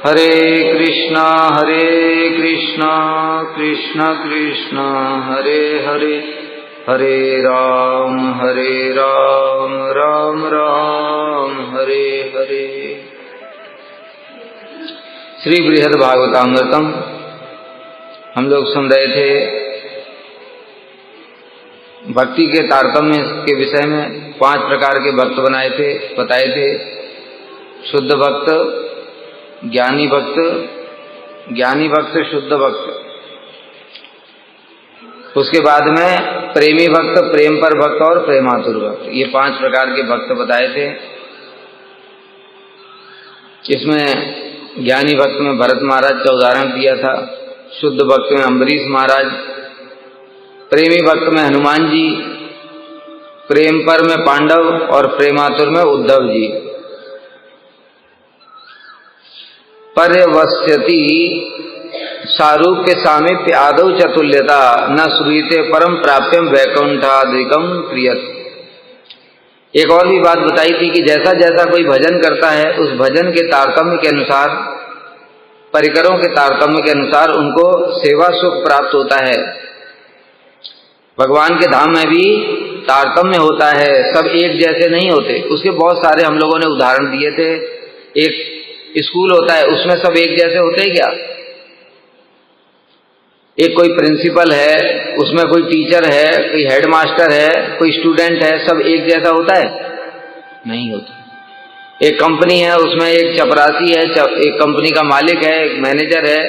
हरे कृष्णा कृष्ण कृष्ण हरे हरे, हरे राम राम राम हरे हरे। श्री बृहद भागवतामृतम हम लोग सुन रहे थे। भक्ति के तारतम्य के विषय में 5 प्रकार के भक्त बताए थे। शुद्ध भक्त, ज्ञानी भक्त, शुद्ध भक्त। उसके बाद में प्रेमी भक्त, प्रेम पर भक्त और प्रेमातुर भक्त। ये 5 प्रकार के भक्त बताए थे। इसमें ज्ञानी भक्त में भरत महाराज का उदाहरण दिया था, शुद्ध भक्त में अम्बरीश महाराज, प्रेमी भक्त में हनुमान जी, प्रेम पर में पांडव और प्रेमातुर में उद्धव जी। पर्यवस्यति सारूप्य सामीप्य आदौ चतुल्यता न श्रूयते परम प्राप्यम वैकुंठादिकम प्रियत। एक और भी बात बताई थी कि जैसा जैसा कोई भजन करता है उस भजन के तारतम्य के अनुसार, परिकरों के तारतम्य के अनुसार उनको सेवा सुख प्राप्त होता है। भगवान के धाम में भी तारतम्य होता है, सब एक जैसे नहीं होते। उसके बहुत सारे हम लोगों ने उदाहरण दिए थे। एक स्कूल होता है, उसमें सब एक जैसे होते हैं क्या? एक कोई प्रिंसिपल है, उसमें कोई टीचर है, कोई हेडमास्टर है, कोई स्टूडेंट है, सब एक जैसा होता है? नहीं होता। एक कंपनी है, उसमें एक चपरासी है, एक कंपनी का मालिक है, एक मैनेजर है,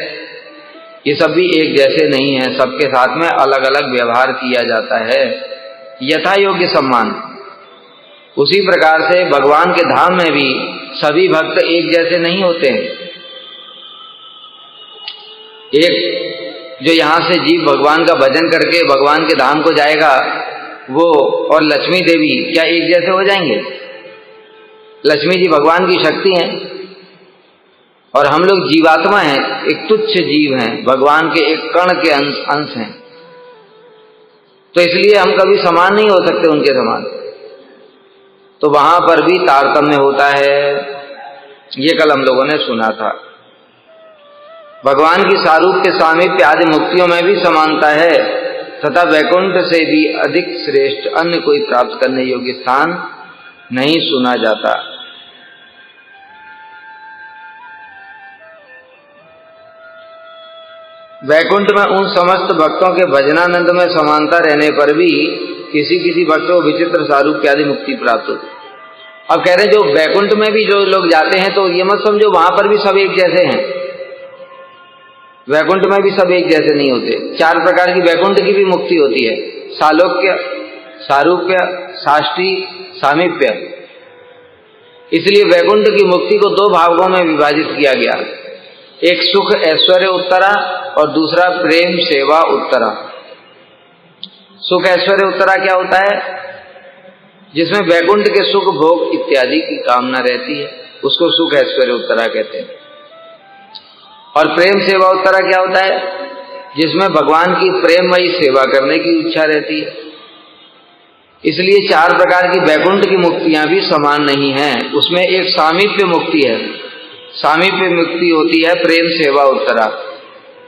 ये सब भी एक जैसे नहीं है। सबके साथ में अलग अलग व्यवहार किया जाता है, यथा योग्य सम्मान। उसी प्रकार से भगवान के धाम में भी सभी भक्त एक जैसे नहीं होते हैं। एक जो यहाँ से जीव भगवान का भजन करके भगवान के धाम को जाएगा, वो और लक्ष्मी देवी क्या एक जैसे हो जाएंगे? लक्ष्मी जी भगवान की शक्ति हैं और हम लोग जीवात्मा हैं, एक तुच्छ जीव हैं, भगवान के एक कण के अंश हैं। तो इसलिए हम कभी समान नहीं हो सकते उनके समान। तो वहां पर भी तारतम्य होता है। ये कल हम लोगों ने सुना था। भगवान की सारूप्य सामीप्य आदि मुक्तियों में भी समानता है तथा वैकुंठ से भी अधिक श्रेष्ठ अन्य कोई प्राप्त करने योग्य स्थान नहीं सुना जाता। वैकुंठ में उन समस्त भक्तों के भजनानंद में समानता रहने पर भी किसी किसी भक्त को विचित्र सारूप्य आदि मुक्ति प्राप्त होती। अब कह रहे जो वैकुंठ में भी जो लोग जाते हैं तो ये मत समझो वहां पर भी सब एक जैसे हैं। वैकुंठ में भी सब एक जैसे नहीं होते। 4 प्रकार की वैकुंठ की भी मुक्ति होती है, सालोक्य, सारूप्य, साष्टी, सामीप्य। इसलिए वैकुंठ की मुक्ति को 2 भागों में विभाजित किया गया, एक सुख ऐश्वर्य उत्तरा और दूसरा प्रेम सेवा उत्तरा। सुख ऐश्वर्य उत्तरा क्या होता है? जिसमें वैकुंठ के सुख भोग इत्यादि की कामना रहती है, उसको सुख ऐश्वर्य उत्तरा कहते हैं। और प्रेम सेवा उत्तरा क्या होता है? जिसमें भगवान की प्रेममयी सेवा करने की इच्छा रहती है। इसलिए 4 प्रकार की वैकुंठ की मुक्तियां भी समान नहीं हैं। उसमें एक सामीप्य मुक्ति है, सामीप्य मुक्ति होती है प्रेम सेवा उत्तरा।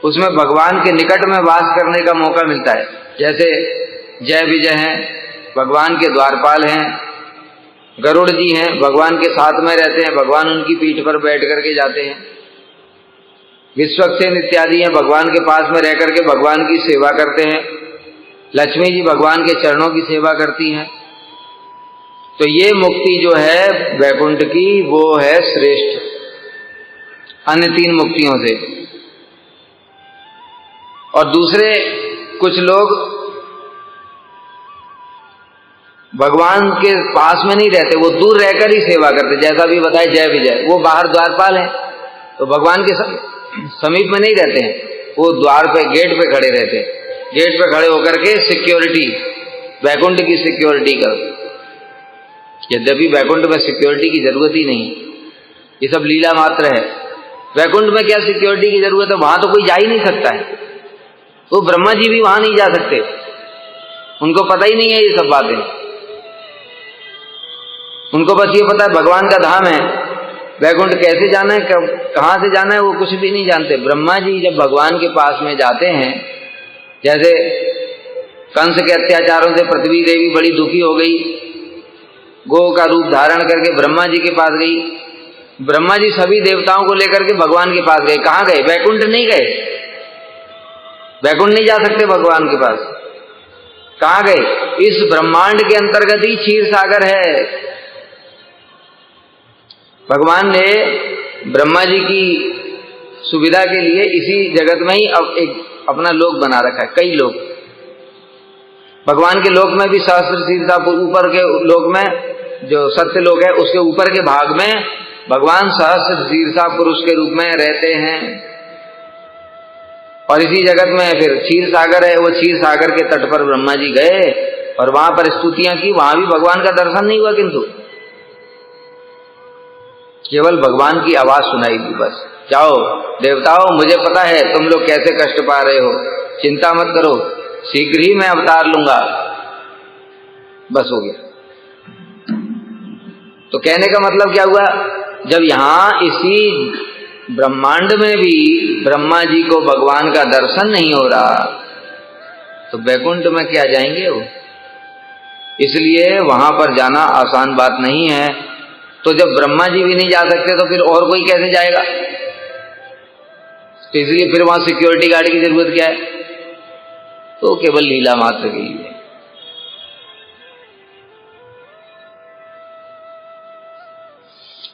उसमें भगवान के निकट में वास करने का मौका मिलता है। जैसे जय विजय हैं, भगवान के द्वारपाल हैं, गरुड़ जी हैं, भगवान के साथ में रहते हैं, भगवान उनकी पीठ पर बैठ करके जाते हैं। विश्वक्सेन इत्यादि हैं, भगवान के पास में रह करके भगवान की सेवा करते हैं। लक्ष्मी जी भगवान के चरणों की सेवा करती हैं। तो ये मुक्ति जो है वैकुंठ की, वो है श्रेष्ठ अन्य 3 मुक्तियों से। और दूसरे कुछ लोग भगवान के पास में नहीं रहते, वो दूर रहकर ही सेवा करते। जैसा भी बताए जय विजय, वो बाहर द्वारपाल हैं तो भगवान के समीप में नहीं रहते हैं, वो द्वार पे गेट पे खड़े रहते हैं। गेट पे खड़े होकर के सिक्योरिटी, वैकुंठ की सिक्योरिटी करते। यद्यपि वैकुंठ में सिक्योरिटी की जरूरत ही नहीं, ये सब लीला मात्र है। वैकुंठ में क्या सिक्योरिटी की जरूरत है? वहां तो कोई जा ही नहीं सकता है। तो ब्रह्मा जी भी वहां नहीं जा सकते, उनको पता ही नहीं है ये सब बातें। उनको बस ये पता है भगवान का धाम है, वैकुंठ कैसे जाना है, कहाँ से जाना है, वो कुछ भी नहीं जानते। ब्रह्मा जी जब भगवान के पास में जाते हैं, जैसे कंस के अत्याचारों से पृथ्वी देवी बड़ी दुखी हो गई, गो का रूप धारण करके ब्रह्मा जी के पास गई। ब्रह्मा जी सभी देवताओं को लेकर के भगवान के पास गए। कहाँ गए? वैकुंठ नहीं गए। वैकुंठ नहीं जा सकते भगवान के पास। कहाँ गए? इस ब्रह्मांड के अंतर्गत ही क्षीर सागर है। भगवान ने ब्रह्मा जी की सुविधा के लिए इसी जगत में ही अब एक अपना लोक बना रखा है। कई लोक भगवान के लोक में भी सहस्त्र शीर्षा ऊपर के लोक में जो सत्य लोक है उसके ऊपर के भाग में भगवान सहस्त्र शीर्षा पुरुष के रूप में रहते हैं। और इसी जगत में फिर क्षीर सागर है, वो क्षीर सागर के तट पर ब्रह्मा जी गए और वहां पर स्तुतियां की। वहां भी भगवान का दर्शन नहीं हुआ, किंतु केवल भगवान की आवाज सुनाई दी। बस जाओ देवताओं, मुझे पता है तुम लोग कैसे कष्ट पा रहे हो, चिंता मत करो, शीघ्र ही मैं अवतार लूंगा। बस हो गया। तो कहने का मतलब क्या हुआ? जब यहां इसी ब्रह्मांड में भी ब्रह्मा जी को भगवान का दर्शन नहीं हो रहा, तो वैकुंठ में क्या जाएंगे वो? इसलिए वहां पर जाना आसान बात नहीं है। तो जब ब्रह्मा जी भी नहीं जा सकते तो फिर और कोई कैसे जाएगा? तो इसलिए फिर वहां सिक्योरिटी गार्ड की जरूरत क्या है? तो केवल लीला मात्र के लिए।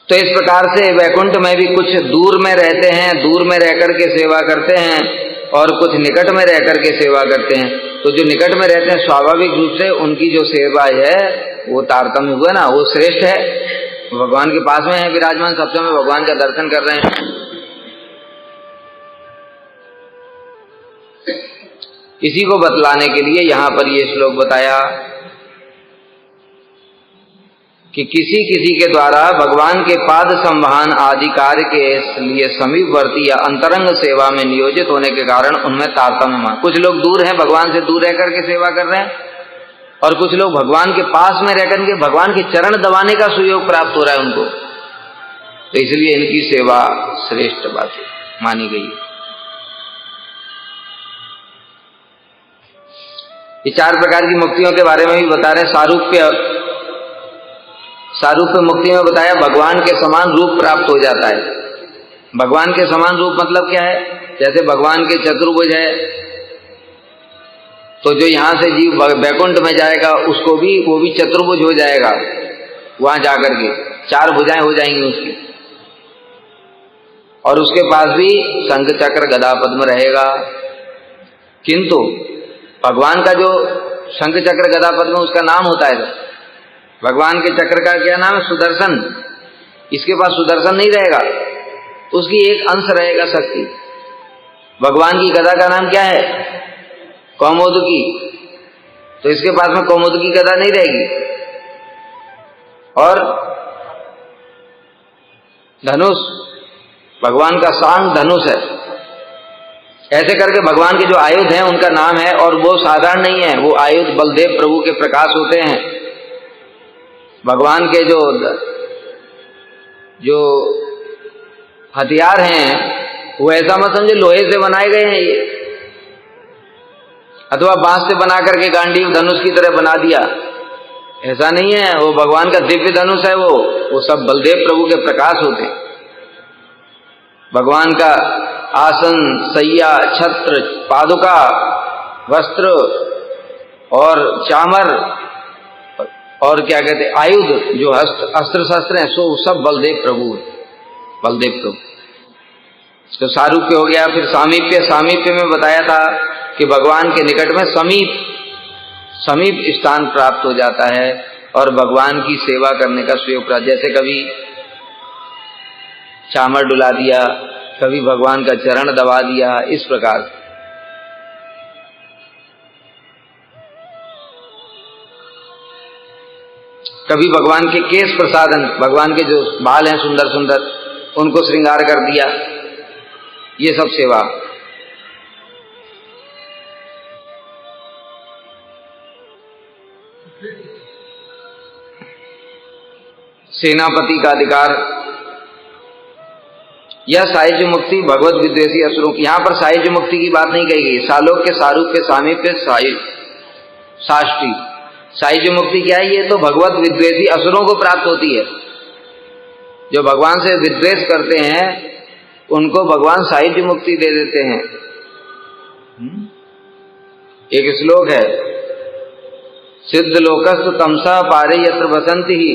तो इस प्रकार से वैकुंठ में भी कुछ दूर में रहते हैं, दूर में रहकर के सेवा करते हैं, और कुछ निकट में रहकर के सेवा करते हैं। तो जो निकट में रहते हैं स्वाभाविक रूप से उनकी जो सेवा है वो तारतम्य हुआ ना, वो श्रेष्ठ है। भगवान के पास में है विराजमान, सब समय भगवान का दर्शन कर रहे हैं। इसी को बतलाने के लिए यहां पर ये श्लोक बताया कि किसी किसी के द्वारा भगवान के पाद संवहन आदि कार्य के लिए समीपवर्ती या अंतरंग सेवा में नियोजित होने के कारण उनमें तारतम्य। कुछ लोग दूर हैं, भगवान से दूर रह करके सेवा कर रहे हैं, और कुछ लोग भगवान के पास में रह करके भगवान के चरण दबाने का सुयोग प्राप्त हो रहा है उनको। तो इसलिए इनकी सेवा श्रेष्ठ बात मानी गई। ये 4 प्रकार की मुक्तियों के बारे में भी बता रहे हैं। सारूप्य मुक्ति में बताया भगवान के समान रूप प्राप्त हो जाता है। भगवान के समान रूप मतलब क्या है? जैसे भगवान के चतुर्भुज है, तो जो यहां से जीव वैकुंठ में जाएगा उसको भी वो भी चतुर्भुज हो जाएगा। वहां जाकर के 4 भुजाएं हो जाएंगी उसकी, और उसके पास भी शंख चक्र गदा पद्म रहेगा। किंतु भगवान का जो शंख चक्र गदा पद्म उसका नाम होता है, भगवान के चक्र का क्या नाम है? सुदर्शन। इसके पास सुदर्शन नहीं रहेगा, उसकी एक अंश रहेगा शक्ति। भगवान की गदा का नाम क्या है? कौमुदकी। तो इसके पास में कौमुदकी गदा नहीं रहेगी। और धनुष, भगवान का सांग धनुष है। ऐसे करके भगवान के जो आयुध हैं उनका नाम है, और वो साधारण नहीं है, वो आयुध बलदेव प्रभु के प्रकाश होते हैं। भगवान के जो हथियार हैं वो ऐसा मत समझे लोहे से बनाए गए हैं ये, अथवा बांस से बना करके गांडीव धनुष की तरह बना दिया, ऐसा नहीं है। वो भगवान का दिव्य धनुष है, वो सब बलदेव प्रभु के प्रकाश होते हैं। भगवान का आसन, सैया, छत्र, पादुका, वस्त्र और चामर और क्या कहते हैं आयुध, जो अस्त्र शस्त्र हैं, सो सब बलदेव प्रभु है, बलदेव प्रभु। तो सारूप्य हो गया। फिर सामीप्य। सामीप्य में बताया था कि भगवान के निकट में समीप स्थान प्राप्त हो जाता है और भगवान की सेवा करने का सुयोग प्राप्त। जैसे कभी चामर डुला दिया, कभी भगवान का चरण दबा दिया, इस प्रकार। कभी भगवान के केश प्रसादन, भगवान के जो बाल हैं सुंदर सुंदर, उनको श्रृंगार कर दिया, ये सब सेवा। सेनापति का अधिकार, यह सायुज्य मुक्ति भगवत विद्वेषी असुरों की, यहाँ पर सायुज्य मुक्ति की बात नहीं कही गई। सालोक्य, सारूप्य, सामीप्य, साष्टी। सायुज्य मुक्ति क्या है? ये तो भगवत विद्वेषी असुरों को प्राप्त होती है। जो भगवान से विद्वेष करते हैं उनको भगवान सायुज्य मुक्ति दे देते हैं। एक श्लोक है, सिद्ध लोकस्तु तमसा पारे यत्र बसंति ही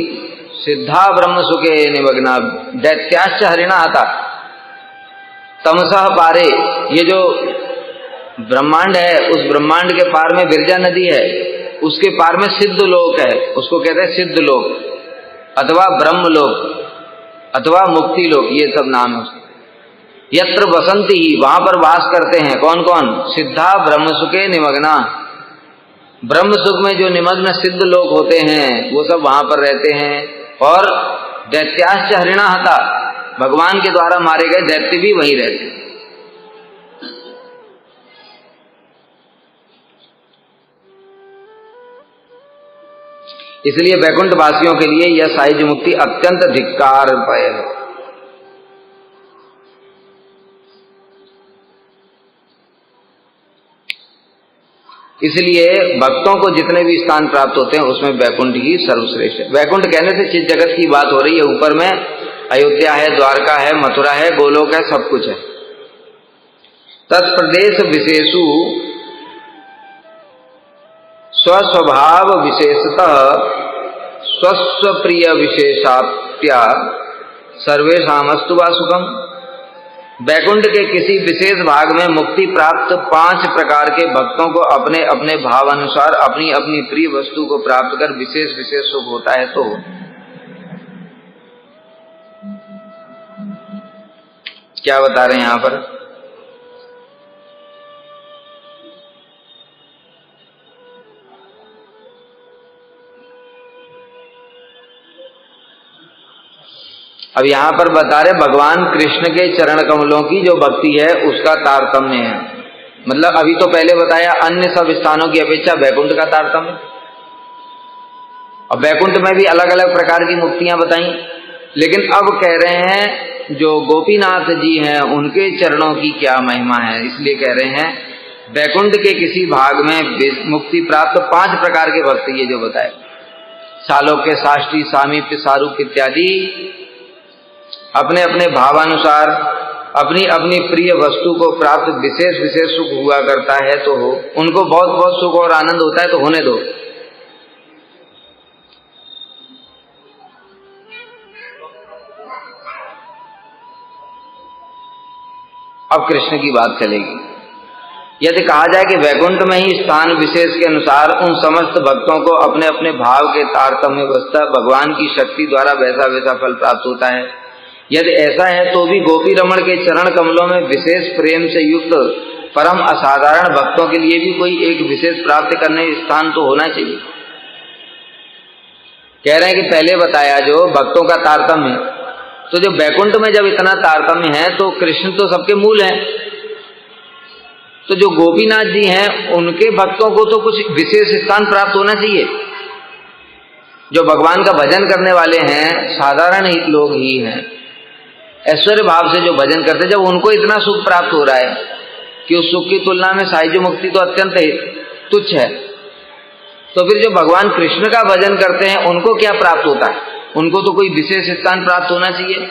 सिद्धा ब्रह्म सुखे निमग्ना दैत्याश्च हरिणा हता। तमसा पारे, ये जो ब्रह्मांड है उस ब्रह्मांड के पार में विरजा नदी है, उसके पार में सिद्ध लोक है, उसको कहते हैं सिद्ध लोक अथवा ब्रह्म लोक अथवा मुक्ति लोक, ये सब नाम है उसके। यत्र बसंती ही, वहां पर वास करते हैं कौन कौन? सिद्धा ब्रह्म सुखे निमग्ना, ब्रह्म सुख में जो निमग्न सिद्ध लोग होते हैं वो सब वहां पर रहते हैं। और दैत्याश्च हरिणा हता, भगवान के द्वारा मारे गए दैत्य भी वहीं रहते हैं। इसलिए वैकुंठ वासियों के लिए यह सायुज्य मुक्ति अत्यंत धिक्कारमय है। इसलिए भक्तों को जितने भी स्थान प्राप्त होते हैं उसमें वैकुंठ ही सर्वश्रेष्ठ है। वैकुंठ कहने से चित्त जगत की बात हो रही है। ऊपर में अयोध्या है, द्वारका है, मथुरा है, गोलोक है, सब कुछ है। तत्प्रदेश विशेषु स्वस्वभाव विशेषतः स्वस्वप्रिय विशेषाप्या सर्वेषामस्तु वा सुखम। वैकुंठ के किसी विशेष भाग में मुक्ति प्राप्त 5 प्रकार के भक्तों को अपने अपने भाव अनुसार अपनी अपनी प्रिय वस्तु को प्राप्त कर विशेष विशेष सुख होता है। तो क्या बता रहे हैं यहां पर? अब यहां पर बता रहे भगवान कृष्ण के चरण कमलों की जो भक्ति है उसका तारतम्य है। मतलब अभी तो पहले बताया अन्य सब स्थानों की अपेक्षा वैकुंठ का तारतम्य, और वैकुंठ में भी अलग अलग प्रकार की मुक्तियां बताई। लेकिन अब कह रहे हैं जो गोपीनाथ जी हैं उनके चरणों की क्या महिमा है, इसलिए कह रहे हैं वैकुंठ के किसी भाग में मुक्ति प्राप्त 5 प्रकार के भक्ति, ये जो बताए सालोक्य, साष्टी, सामीप्य, सारूप्य इत्यादि, अपने अपने भावानुसार अपनी अपनी प्रिय वस्तु को प्राप्त विशेष विशेष सुख हुआ करता है। तो हो, उनको बहुत बहुत सुख और आनंद होता है, तो होने दो। अब कृष्ण की बात चलेगी। यदि कहा जाए कि वैकुंठ में ही स्थान विशेष के अनुसार उन समस्त भक्तों को अपने अपने भाव के तारतम्य अवस्था भगवान की शक्ति द्वारा वैसा वैसा फल प्राप्त होता है। यदि ऐसा है तो भी गोपी रमण के चरण कमलों में विशेष प्रेम से युक्त परम असाधारण भक्तों के लिए भी कोई एक विशेष प्राप्त करने स्थान तो होना चाहिए। कह रहे हैं कि पहले बताया जो भक्तों का तारतम्य, तो जो वैकुंठ में जब इतना तारतम्य है तो कृष्ण तो सबके मूल हैं, तो जो गोपीनाथ जी हैं उनके भक्तों को तो कुछ विशेष स्थान प्राप्त होना चाहिए। जो भगवान का भजन करने वाले हैं साधारण ही लोग ही हैं, ऐश्वर्य भाव से जो भजन करते, जब उनको इतना सुख प्राप्त हो रहा है कि उस सुख की तुलना में सायुज्य मुक्ति तो अत्यंत तुच्छ है, तो फिर जो भगवान कृष्ण का भजन करते हैं उनको क्या प्राप्त होता है? उनको तो कोई विशेष स्थान प्राप्त होना चाहिए।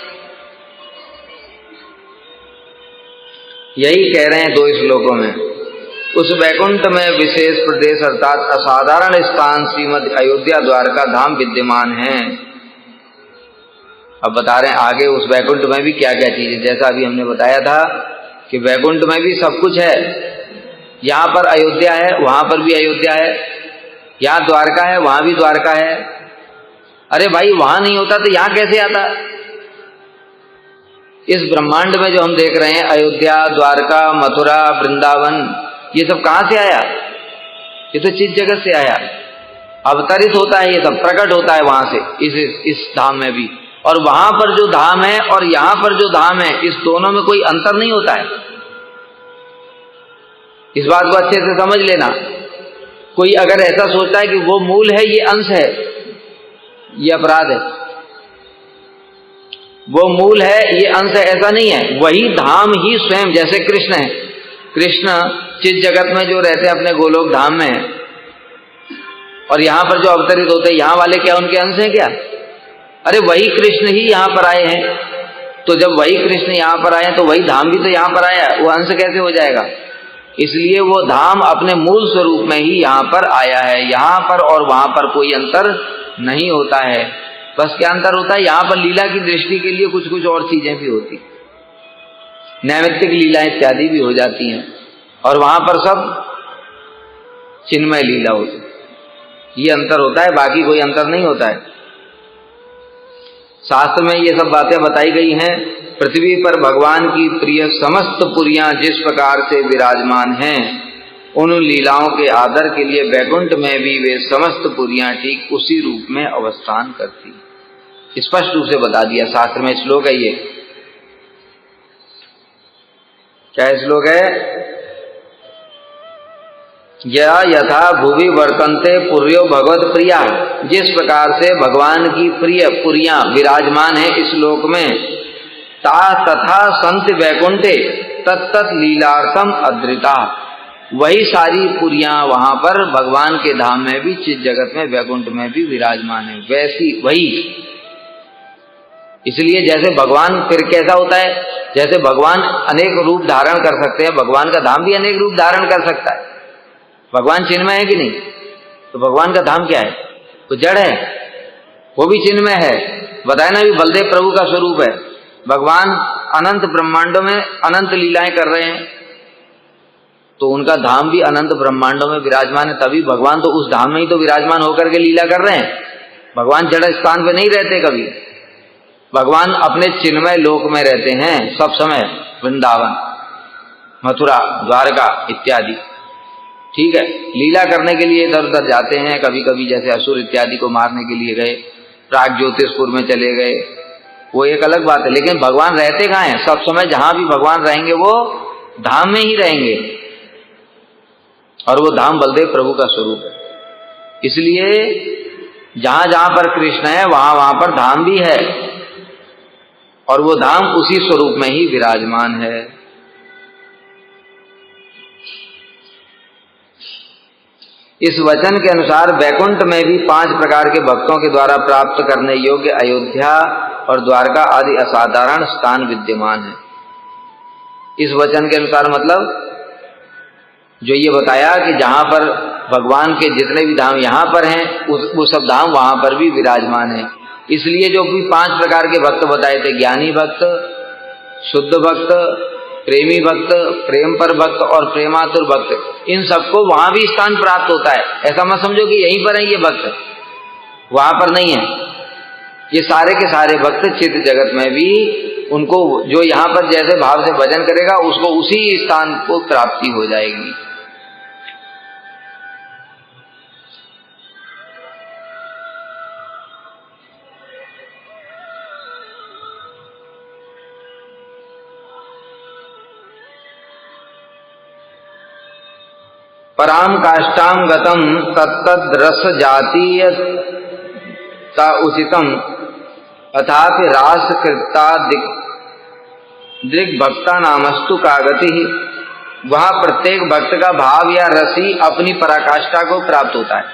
यही कह रहे हैं 2 श्लोकों में। उस वैकुंठ में विशेष प्रदेश अर्थात असाधारण स्थान श्रीमद अयोध्या द्वारका धाम विद्यमान है। अब बता रहे हैं आगे उस वैकुंठ में भी क्या क्या चीज है। जैसा अभी हमने बताया था कि वैकुंठ में भी सब कुछ है। यहाँ पर अयोध्या है, वहां पर भी अयोध्या है, यहाँ द्वारका है, वहां भी द्वारका है। अरे भाई वहां नहीं होता तो यहाँ कैसे आता? इस ब्रह्मांड में जो हम देख रहे हैं अयोध्या, द्वारका, मथुरा, वृंदावन, ये सब कहां से आया? ये तो चित्त जगत से आया, अवतरित होता है, ये सब प्रकट होता है वहां से इस धाम में भी। और वहां पर जो धाम है और यहां पर जो धाम है, इस दोनों में कोई अंतर नहीं होता है। इस बात को अच्छे से समझ लेना। कोई अगर ऐसा सोचता है कि वो मूल है, ये अंश है, ये अपराध है। वो मूल है, ये अंश है, ऐसा नहीं है। वही धाम ही स्वयं, जैसे कृष्ण है, कृष्ण चित जगत में जो रहते हैं अपने गोलोक धाम में, और यहाँ पर जो अवतरित होते हैं, यहाँ वाले क्या उनके अंश हैं क्या? अरे वही कृष्ण ही यहाँ पर आए हैं। तो जब वही कृष्ण यहाँ पर आए हैं तो वही धाम भी तो यहाँ पर आया, वो अंश कैसे हो जाएगा? इसलिए वो धाम अपने मूल स्वरूप में ही यहाँ पर आया है। यहाँ पर और वहां पर कोई अंतर नहीं होता है। बस क्या अंतर होता है, यहाँ पर लीला की दृष्टि के लिए कुछ कुछ और चीजें भी होती, नैमित्तिक लीला इत्यादि भी हो जाती हैं, और वहां पर सब चिन्मय लीला होती। ये अंतर होता है, बाकी कोई अंतर नहीं होता है। शास्त्र में ये सब बातें बताई गई हैं। पृथ्वी पर भगवान की प्रिय समस्त पुरियां जिस प्रकार से विराजमान हैं, उन लीलाओं के आदर के लिए वैकुंठ में भी वे समस्त पुरियां ठीक उसी रूप में अवस्थान करती। स्पष्ट रूप से बता दिया शास्त्र में। श्लोक है ये, क्या श्लोक है? या यथा भुवि वर्तन्ते पुर्यो भगवत प्रिया, जिस प्रकार से भगवान की प्रिय पुरियां विराजमान है इस लोक में, ता तथा संत वैकुंठे तत्तत् लीलार्थम अद्रिता, वही सारी पुरियां वहां पर भगवान के धाम में भी, चित जगत में, वैकुंठ में भी विराजमान है, वैसी वही। इसलिए जैसे भगवान, फिर कैसा होता है, जैसे भगवान अनेक रूप धारण कर सकते हैं, भगवान का धाम भी अनेक रूप धारण कर सकता है। भगवान चिन्मय है कि नहीं? तो भगवान का धाम क्या है? तो जड़ है, वो भी चिन्मय है। बताया ना, भी बलदेव प्रभु का स्वरूप है। भगवान अनंत ब्रह्मांडों में अनंत लीलाएं कर रहे हैं, तो उनका धाम भी अनंत ब्रह्मांडों में विराजमान है। तभी भगवान तो उस धाम में ही तो विराजमान होकर के लीला कर रहे हैं। भगवान जड़ स्थान पे नहीं रहते कभी, भगवान अपने चिन्मय लोक में रहते हैं सब समय। वृंदावन, मथुरा, द्वारका इत्यादि, ठीक है, लीला करने के लिए इधर उधर जाते हैं। कभी कभी जैसे असुर इत्यादि को मारने के लिए गए, प्राग ज्योतिषपुर में चले गए, वो एक अलग बात है। लेकिन भगवान रहते कहाँ हैं? सब समय जहां भी भगवान रहेंगे वो धाम में ही रहेंगे, और वो धाम बलदेव प्रभु का स्वरूप है। इसलिए जहां जहां पर कृष्ण है वहां वहां पर धाम भी है, और वो धाम उसी स्वरूप में ही विराजमान है। इस वचन के अनुसार वैकुंठ में भी 5 प्रकार के भक्तों के द्वारा प्राप्त करने योग्य अयोध्या और द्वारका आदि असाधारण स्थान विद्यमान है। इस वचन के अनुसार मतलब जो ये बताया कि जहां पर भगवान के जितने भी धाम यहाँ पर हैं, वो सब धाम वहां पर भी विराजमान है। इसलिए जो भी 5 प्रकार के भक्त बताए थे, ज्ञानी भक्त, शुद्ध भक्त, प्रेमी भक्त, प्रेम पर भक्त और प्रेमातुर भक्त, इन सबको वहां भी स्थान प्राप्त होता है। ऐसा मत समझो कि यहीं पर है ये भक्त, वहां पर नहीं है। ये सारे के सारे भक्त चित्त जगत में भी, उनको जो यहाँ पर जैसे भाव से भजन करेगा उसको उसी स्थान को प्राप्ति हो जाएगी। पराम काष्ठाम गतम तत्तद रस जातीय का उचितम अथापि रास कृता दृग भक्ता नामस्तु का गति। वहां प्रत्येक भक्त का भाव या रसी अपनी पराकाष्ठा को प्राप्त होता है।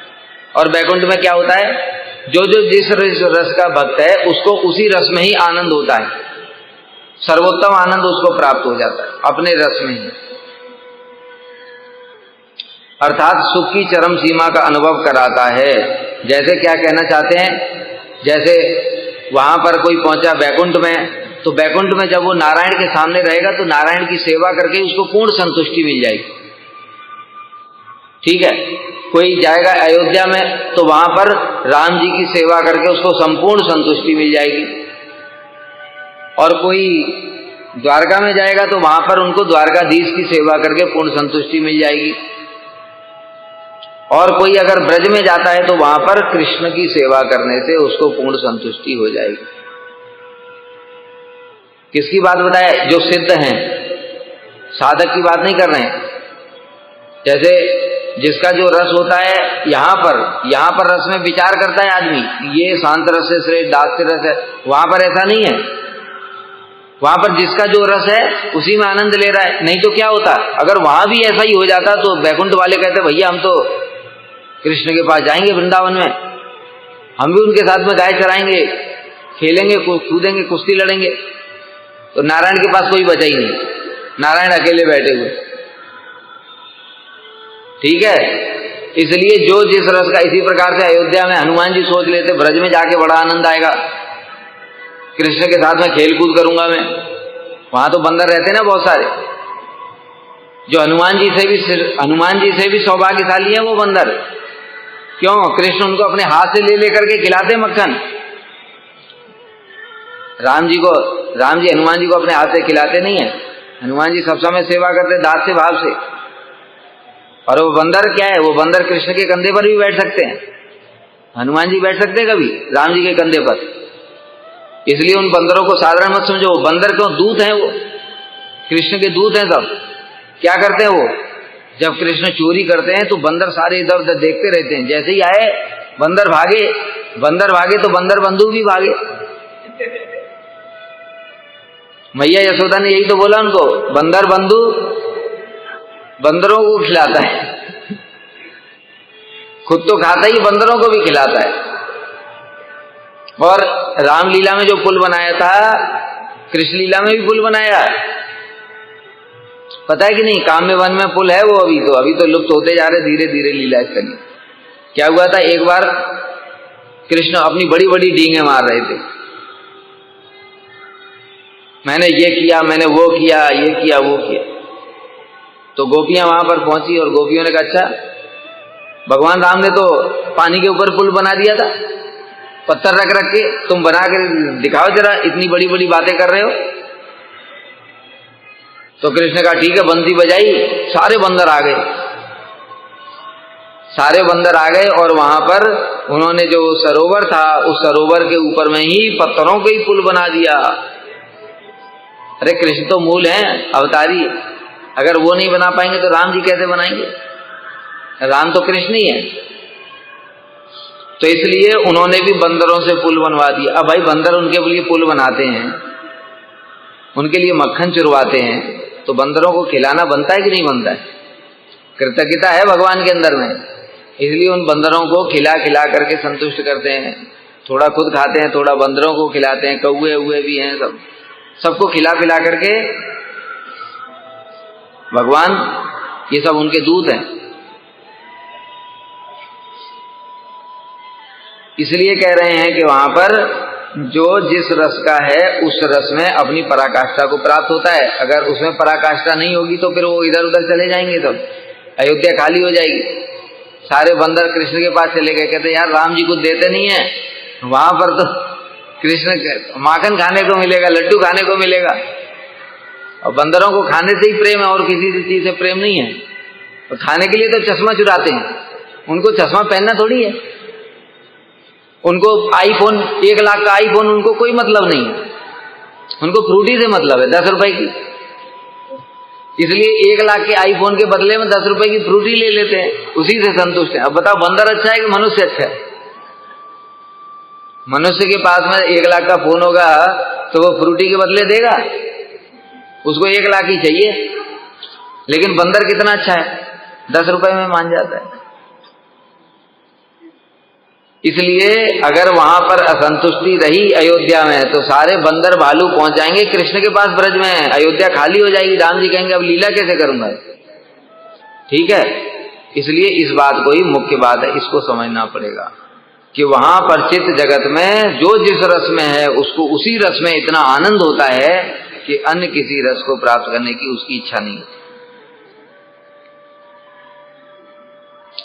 और वैकुंठ में क्या होता है, जो जो जिस रस का भक्त है उसको उसी रस में ही आनंद होता है, सर्वोत्तम आनंद उसको प्राप्त हो जाता है अपने रस में ही, अर्थात सुख की चरम सीमा का अनुभव कराता है। जैसे क्या कहना चाहते हैं, जैसे वहां पर कोई पहुंचा वैकुंठ में, तो वैकुंठ में जब वो नारायण के सामने रहेगा तो नारायण की सेवा करके उसको पूर्ण संतुष्टि मिल जाएगी, ठीक है। कोई जाएगा अयोध्या में तो वहां पर राम जी की सेवा करके उसको संपूर्ण संतुष्टि मिल जाएगी, और कोई द्वारका में जाएगा तो वहां पर उनको द्वारकाधीश की सेवा करके पूर्ण संतुष्टि मिल जाएगी, और कोई अगर ब्रज में जाता है तो वहां पर कृष्ण की सेवा करने से उसको पूर्ण संतुष्टि हो जाएगी। किसकी बात बताए? जो सिद्ध हैं, साधक की बात नहीं कर रहे हैं। जैसे जिसका जो रस होता है यहाँ पर रस में विचार करता है आदमी, ये शांत रस है, श्रेष्ठ दास्य रस है, वहां पर ऐसा नहीं है। वहां पर जिसका जो रस है उसी में आनंद ले रहा है। नहीं तो क्या होता, अगर वहां भी ऐसा ही हो जाता तो बैकुंठ वाले कहते भैया हम तो कृष्ण के पास जाएंगे वृंदावन में, हम भी उनके साथ में गाय चराएंगे, खेलेंगे, कूदेंगे, कुश्ती लड़ेंगे। तो नारायण के पास कोई बचा ही नहीं, नारायण अकेले बैठे हुए। ठीक है, इसलिए जो जिस रस का, इसी प्रकार से अयोध्या में हनुमान जी सोच लेते ब्रज में जाके बड़ा आनंद आएगा, कृष्ण के साथ में खेल कूद करूंगा मैं। वहां तो बंदर रहते ना बहुत सारे, जो हनुमान जी से भी सौभाग्यशाली है वो बंदर। क्यों? कृष्ण उनको अपने हाथ से ले लेकर के खिलाते मक्खन। राम जी हनुमान जी को अपने हाथ से खिलाते नहीं है, हनुमान जी सब समय सेवा करते दास से भाव से। और वो बंदर क्या है, वो बंदर कृष्ण के कंधे पर भी बैठ सकते हैं। हनुमान जी बैठ सकते हैं कभी राम जी के कंधे पर। इसलिए उन बंदरों को साधारण मत समझो, बंदर क्यों, दूत हैं वो, कृष्ण के दूत हैं सब। क्या करते हैं वो, जब कृष्ण चोरी करते हैं तो बंदर सारे इधर उधर देखते रहते हैं। जैसे ही आए बंदर भागे तो बंदर बंधु भी भागे। मैया यशोदा ने यही तो बोला उनको, बंदर बंधु बंदरों को खिलाता है, खुद तो खाता ही बंदरों को भी खिलाता है। और रामलीला में जो पुल बनाया था, कृष्ण लीला में भी पुल बनाया, पता है कि नहीं? काम्य वन में पुल है वो, अभी तो लुप्त होते जा रहे धीरे धीरे लीला स्थली। क्या हुआ था, एक बार कृष्ण अपनी बड़ी बड़ी डींगे मार रहे थे, मैंने ये किया, मैंने वो किया, ये किया, वो किया। तो गोपियां वहां पर पहुंची और गोपियों ने कहा अच्छा भगवान राम ने तो पानी के ऊपर पुल बना दिया था, पत्थर रख रख के, तुम बना कर दिखाओ जरा, इतनी बड़ी बड़ी बातें कर रहे हो। तो कृष्ण ने कहा ठीक है, बंसी बजाई, सारे बंदर आ गए और वहां पर उन्होंने जो सरोवर था उस सरोवर के ऊपर में ही पत्थरों के ही पुल बना दिया। अरे कृष्ण तो मूल हैं, अवतारी, अगर वो नहीं बना पाएंगे तो राम जी कैसे बनाएंगे? राम तो कृष्ण ही है। तो इसलिए उन्होंने भी बंदरों से पुल बनवा दिया। अब भाई बंदर उनके लिए पुल बनाते हैं, उनके लिए मक्खन चुरवाते हैं, तो बंदरों को खिलाना बनता है कि नहीं बनता है? कृतज्ञता है भगवान के अंदर में, इसलिए उन बंदरों को खिला खिला करके संतुष्ट करते हैं। थोड़ा खुद खाते हैं, थोड़ा बंदरों को खिलाते हैं, कौवे हुए भी हैं, सबको खिला पिला करके भगवान, ये सब उनके दूत हैं। इसलिए कह रहे हैं कि वहां पर जो जिस रस का है उस रस में अपनी पराकाष्ठा को प्राप्त होता है। अगर उसमें पराकाष्ठा नहीं होगी तो फिर वो इधर उधर चले जाएंगे, सब अयोध्या खाली हो जाएगी। सारे बंदर कृष्ण के पास चले गए, कहते यार राम जी कुछ देते नहीं है, वहां पर तो कृष्ण माखन खाने को मिलेगा, लड्डू खाने को मिलेगा। और बंदरों को खाने से ही प्रेम है और किसी चीज से प्रेम नहीं है। और खाने के लिए तो चश्मा चुराते हैं, उनको चश्मा पहनना थोड़ी है। उनको आईफोन, 1 लाख का आईफोन उनको कोई मतलब नहीं है, उनको फ्रूटी से मतलब है, 10 रुपए की। इसलिए 1 लाख के आईफोन के बदले में 10 रुपए की फ्रूटी ले लेते हैं, उसी से संतुष्ट है। अब बताओ बंदर अच्छा है कि मनुष्य अच्छा है? मनुष्य के पास में 1 लाख का फोन होगा तो वो फ्रूटी के बदले देगा, उसको 1 लाख ही चाहिए। लेकिन बंदर कितना अच्छा है, 10 रुपए में मान जाता है। इसलिए अगर वहां पर असंतुष्टि रही अयोध्या में तो सारे बंदर भालू पहुंच जाएंगे कृष्ण के पास ब्रज में, अयोध्या खाली हो जाएगी। राम जी कहेंगे अब लीला कैसे करूंगा? ठीक है, इसलिए इस बात को ही मुख्य बात है, इसको समझना पड़ेगा कि वहां पर चित्त जगत में जो जिस रस में है उसको उसी रस में इतना आनंद होता है कि अन्य किसी रस को प्राप्त करने की उसकी इच्छा नहीं होती।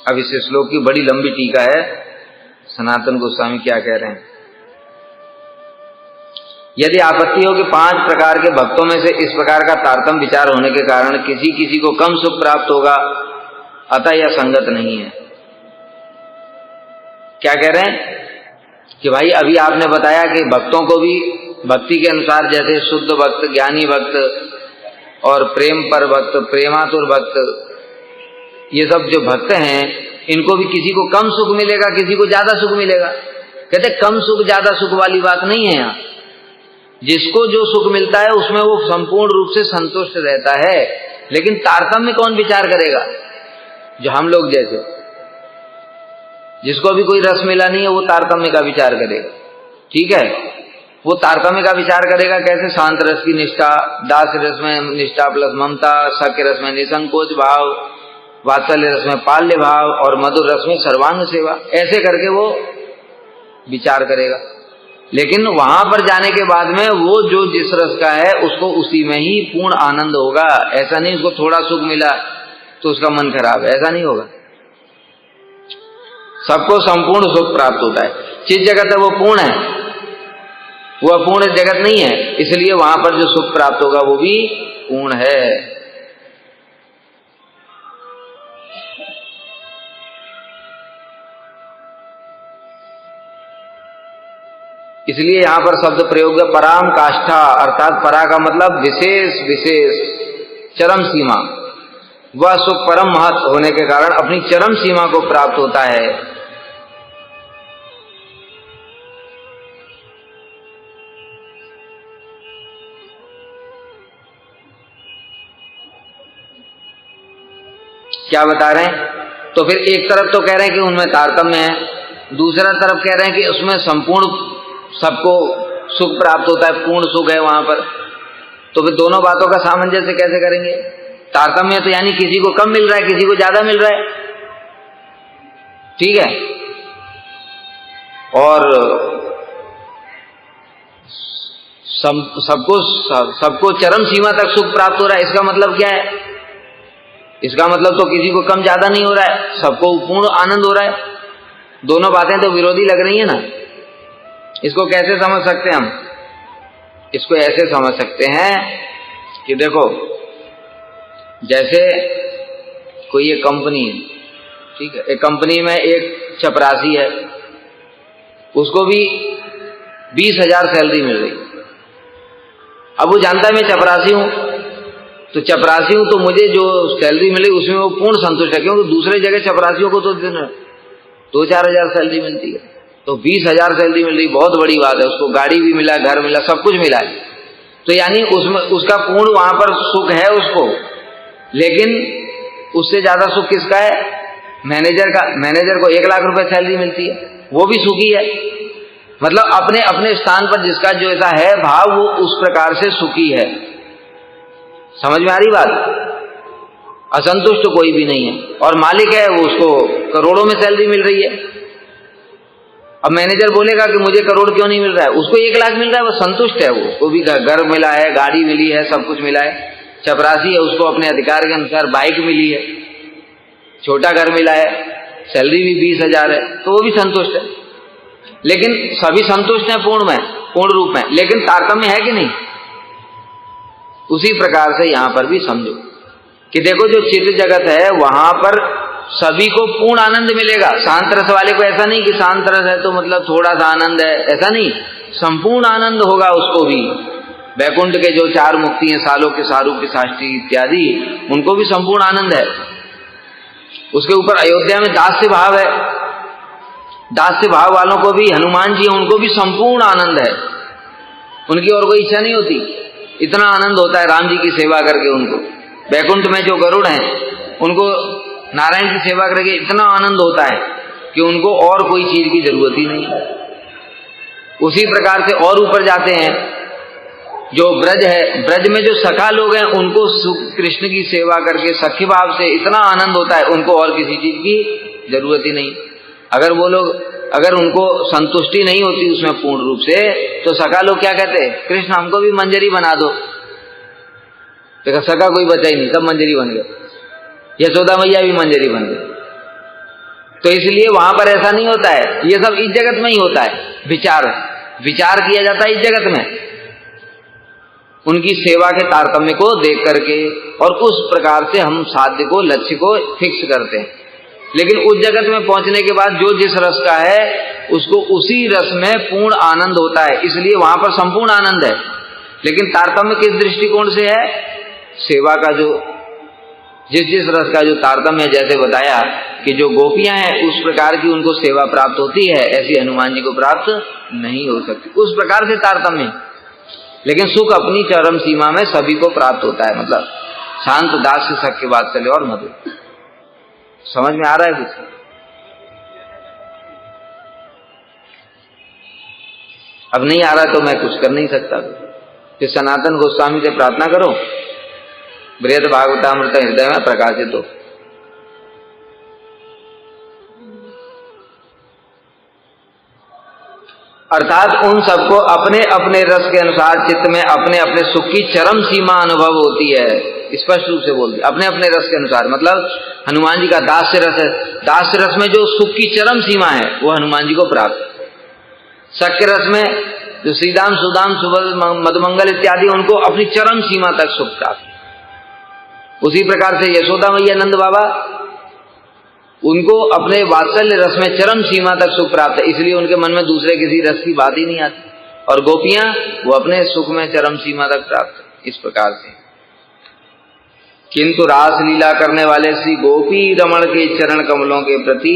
अब इस श्लोक की बड़ी लंबी टीका है, सनातन गोस्वामी क्या कह रहे हैं। यदि आपत्ति हो कि 5 प्रकार के भक्तों में से इस प्रकार का तारतम्य विचार होने के कारण किसी किसी को कम सुख प्राप्त होगा, अतः यह संगत नहीं है। क्या कह रहे हैं कि भाई अभी आपने बताया कि भक्तों को भी भक्ति के अनुसार, जैसे शुद्ध भक्त, ज्ञानी भक्त और प्रेम पर भक्त, प्रेमातुर भक्त, ये सब जो भक्त हैं इनको भी किसी को कम सुख मिलेगा, किसी को ज्यादा सुख मिलेगा। कहते कम सुख ज्यादा सुख वाली बात नहीं है यहाँ। जिसको जो सुख मिलता है उसमें वो संपूर्ण रूप से संतुष्ट रहता है। लेकिन तारतम्य कौन विचार करेगा? जो हम लोग जैसे, जिसको अभी कोई रस मिला नहीं है, वो तारतम्य का विचार करेगा। ठीक है, वो तारतम्य का विचार करेगा कैसे? शांत रस की निष्ठा, दास रस में निष्ठा प्लस ममता, सख्य रस में निसंकोच भाव, वात्सल्य रस में पाल्य भाव और मधुर रस में सर्वांग सेवा, ऐसे करके वो विचार करेगा। लेकिन वहां पर जाने के बाद में वो जो जिस रस का है उसको उसी में ही पूर्ण आनंद होगा। ऐसा नहीं उसको थोड़ा सुख मिला तो उसका मन खराब है, ऐसा नहीं होगा। सबको संपूर्ण सुख प्राप्त होता है। जिस जगत है वो पूर्ण है, वो अपूर्ण जगत नहीं है, इसलिए वहां पर जो सुख प्राप्त होगा वो भी पूर्ण है। इसलिए यहां पर शब्द प्रयोग है पराम काष्ठा, अर्थात परा का मतलब विशेष विशेष चरम सीमा। वह सुख परम महत् होने के कारण अपनी चरम सीमा को प्राप्त होता है। क्या बता रहे हैं? तो फिर एक तरफ तो कह रहे हैं कि उनमें तारतम्य है, दूसरा तरफ कह रहे हैं कि उसमें संपूर्ण सबको सुख प्राप्त होता है, पूर्ण सुख है वहां पर। तो फिर दोनों बातों का सामंजस्य कैसे करेंगे? तारतम्य तो यानी किसी को कम मिल रहा है, किसी को ज्यादा मिल रहा है। ठीक है, और सबको चरम सीमा तक सुख प्राप्त हो रहा है। इसका मतलब क्या है? इसका मतलब तो किसी को कम ज्यादा नहीं हो रहा है, सबको पूर्ण आनंद हो रहा है। दोनों बातें तो विरोधी लग रही है ना। इसको कैसे समझ सकते हैं हम? इसको ऐसे समझ सकते हैं कि देखो, जैसे कोई एक कंपनी है, ठीक है, एक कंपनी में एक चपरासी है, उसको भी 20,000 सैलरी मिल रही। अब वो जानता है मैं चपरासी हूं, तो चपरासी हूं तो मुझे जो सैलरी मिली उसमें वो पूर्ण संतुष्ट है, क्योंकि दूसरे जगह चपरासियों को तो 2-4 हजार सैलरी मिलती है, तो 20,000 सैलरी मिल रही, बहुत बड़ी बात है। उसको गाड़ी भी मिला, घर मिला, सब कुछ मिला है, तो यानी उसमें उसका पूर्ण वहां पर सुख है उसको। लेकिन उससे ज्यादा सुख किसका है? मैनेजर का। मैनेजर को 1 लाख रुपए सैलरी मिलती है, वो भी सुखी है। मतलब अपने अपने स्थान पर जिसका जो ऐसा है भाव, वो उस प्रकार से सुखी है। समझ में आ रही बात? असंतुष्ट तो कोई भी नहीं है, और मालिक है वो, उसको करोड़ों में सैलरी मिल रही है। अब मैनेजर बोलेगा कि मुझे करोड़ क्यों नहीं मिल रहा है, उसको 1 लाख मिल रहा है, वो संतुष्ट है। वो भी घर मिला है, गाड़ी मिली है, सब कुछ मिला है। चपरासी है, उसको अपने अधिकार के अनुसार बाइक मिली है, छोटा घर मिला है, सैलरी भी 20,000 है, तो वो भी संतुष्ट है। लेकिन सभी संतुष्ट हैं पूर्ण रूप में, लेकिन तारतम्य है कि नहीं? उसी प्रकार से यहां पर भी समझो कि देखो, जो चित्त जगत है वहां पर सभी को पूर्ण आनंद मिलेगा। शांत रस वाले को ऐसा नहीं कि शांत रस है तो मतलब थोड़ा सा आनंद है, ऐसा नहीं, संपूर्ण आनंद होगा उसको भी। वैकुंठ के जो 4 मुक्ति हैं, सालोक्य, सारूप्य, साष्टी इत्यादि, उनको भी संपूर्ण आनंद है। उसके ऊपर अयोध्या में दास्य भाव है, दास्य भाव वालों को भी, हनुमान जी उनको भी संपूर्ण आनंद है, उनकी और कोई इच्छा नहीं होती। इतना आनंद होता है राम जी की सेवा करके उनको। वैकुंठ में जो गरुड़ हैं उनको नारायण की सेवा करके इतना आनंद होता है कि उनको और कोई चीज की जरूरत ही नहीं। उसी प्रकार से और ऊपर जाते हैं, जो ब्रज है, ब्रज में जो सखा लोग हैं उनको कृष्ण की सेवा करके सखी भाव से इतना आनंद होता है, उनको और किसी चीज की जरूरत ही नहीं। अगर वो लोग, अगर उनको संतुष्टि नहीं होती उसमें पूर्ण रूप से, तो सखा लोग क्या कहते हैं? कृष्ण हमको भी मंजरी बना दो। देखा, सखा कोई बचा ही नहीं, सब मंजरी बन गए। यशोदा मैया भी मंजरी बन गई। तो इसलिए वहां पर ऐसा नहीं होता है, ये सब इस जगत में ही होता है। विचार किया जाता है इस जगत में, उनकी सेवा के तारतम्य को देख करके, और उस प्रकार से हम साध्य को, लक्ष्य को फिक्स करते हैं। लेकिन उस जगत में पहुंचने के बाद जो जिस रस का है उसको उसी रस में पूर्ण आनंद होता है, इसलिए वहां पर संपूर्ण आनंद है। लेकिन तारतम्य किस दृष्टिकोण से है? सेवा का जो जिस रस का जो तारतम्य, जैसे बताया कि जो गोपियां हैं उस प्रकार की उनको सेवा प्राप्त होती है, ऐसी हनुमान जी को प्राप्त नहीं हो सकती। उस प्रकार से तारतम्य। लेकिन सुख अपनी चरम सीमा में सभी को प्राप्त होता है। मतलब शांत दास सख्य वात्सल्य और मधुर। समझ में आ रहा है कुछ? अब नहीं आ रहा तो मैं कुछ कर नहीं सकता। फिर सनातन गोस्वामी से प्रार्थना करो, बृहद भागवतामृत हृदय में प्रकाशित हो। अर्थात उन सबको अपने अपने रस के अनुसार चित्त में अपने अपने सुख की चरम सीमा अनुभव होती है। स्पष्ट रूप से बोल दिया, अपने अपने रस के अनुसार। मतलब हनुमान जी का दास्य रस है, दास्य रस में जो सुख की चरम सीमा है वो हनुमान जी को प्राप्त। सख्य रस में जो श्रीदाम सुदाम सुबल मधुमंगल इत्यादि उनको अपनी चरम सीमा तक सुख प्राप्त। उसी प्रकार से यशोदा मैया नंद बाबा उनको अपने वात्सल्य रस में चरम सीमा तक सुख प्राप्त है, इसलिए उनके मन में दूसरे किसी रस की बात ही नहीं आती। और गोपियां वो अपने सुख में चरम सीमा तक प्राप्त है। इस प्रकार से किंतु रास लीला करने वाले श्री गोपी रमण के चरण कमलों के प्रति